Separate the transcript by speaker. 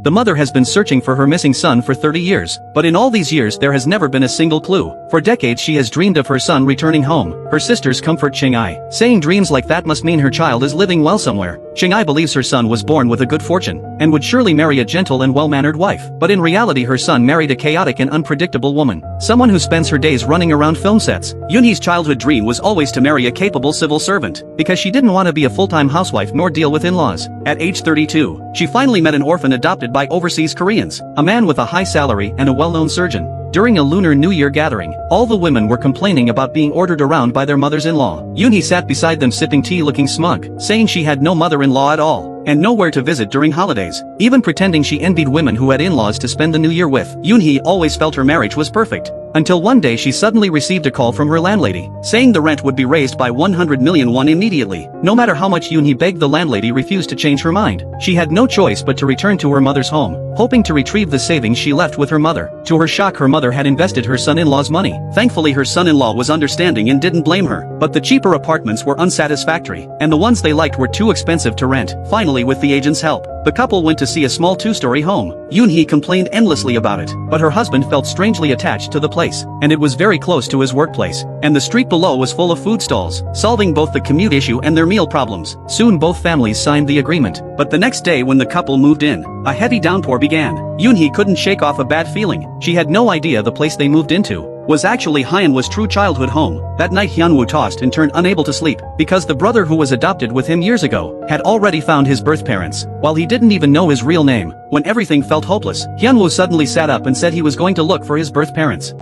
Speaker 1: The mother has been searching for her missing son for 30 years, but in all these years there has never been a single clue. For decades she has dreamed of her son returning home. Her sisters comfort Cheng-ai, saying dreams like that must mean her child is living well somewhere. Cheng-ai believes her son was born with a good fortune, and would surely marry a gentle and well-mannered wife. But in reality her son married a chaotic and unpredictable woman, someone who spends her days running around film sets. Yoonhee's childhood dream was always to marry a capable civil servant, because she didn't want to be a full-time housewife nor deal with in-laws. At age 32, she finally met an orphan adopted by overseas Koreans, a man with a high salary and a well-known surgeon. During a Lunar New Year gathering, all the women were complaining about being ordered around by their mothers-in-law. Yoonhee sat beside them sipping tea looking smug, saying she had no mother-in-law at all, and nowhere to visit during holidays, even pretending she envied women who had in-laws to spend the new year with. Yoonhee always felt her marriage was perfect, until one day she suddenly received a call from her landlady, saying the rent would be raised by 100 million won immediately. No matter how much Yoonhee begged, the landlady refused to change her mind. She had no choice but to return to her mother's home, hoping to retrieve the savings she left with her mother. To her shock, her mother had invested her son-in-law's money. Thankfully her son-in-law was understanding and didn't blame her, but the cheaper apartments were unsatisfactory, and the ones they liked were too expensive to rent. Finally, with the agent's help, the couple went to see a small two-story home. Yoonhee complained endlessly about it, but her husband felt strangely attached to the place, and it was very close to his workplace, and the street below was full of food stalls, solving both the commute issue and their meal problems. Soon both families signed the agreement, but the next day when the couple moved in, a heavy downpour began. Yoonhee couldn't shake off a bad feeling. She had no idea the place they moved into was actually Hyunwoo's true childhood home. That night Hyunwoo tossed and turned, unable to sleep, because the brother who was adopted with him years ago had already found his birth parents, while he didn't even know his real name. When everything felt hopeless, Hyunwoo suddenly sat up and said he was going to look for his birth parents.